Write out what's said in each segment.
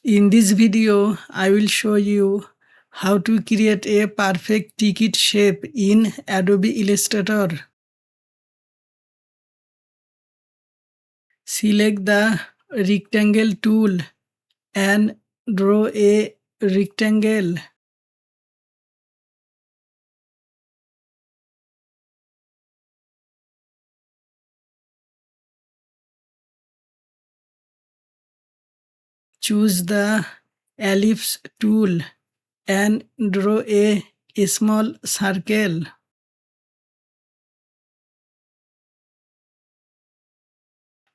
In this video, I will show you how to create a perfect ticket shape in Adobe Illustrator. Select the rectangle tool and draw a rectangle. Choose the ellipse tool and draw a small circle.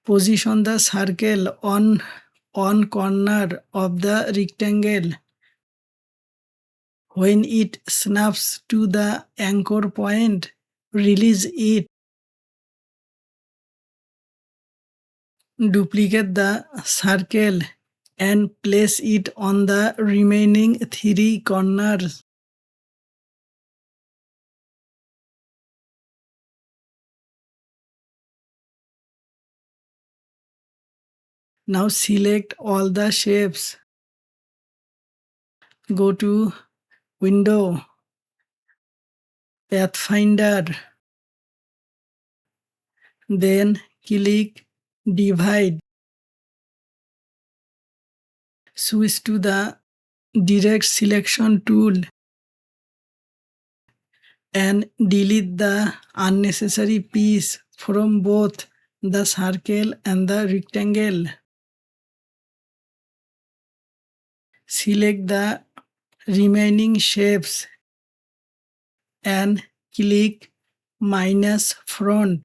Position the circle on one corner of the rectangle. When it snaps to the anchor point, release it. Duplicate the circle and place it on the remaining three corners. Now select all the shapes. Go to Window, Pathfinder, then click Divide. Switch to the Direct Selection tool and delete the unnecessary piece from both the circle and the rectangle. Select the remaining shapes and click minus front.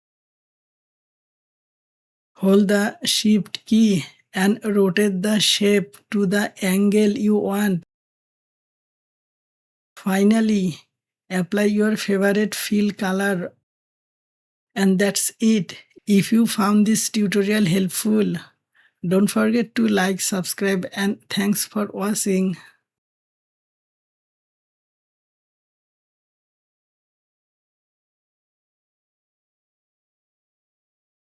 Hold the Shift key and rotate the shape to the angle you want. Finally, apply your favorite fill color. And that's it. If you found this tutorial helpful, don't forget to like, subscribe, and thanks for watching.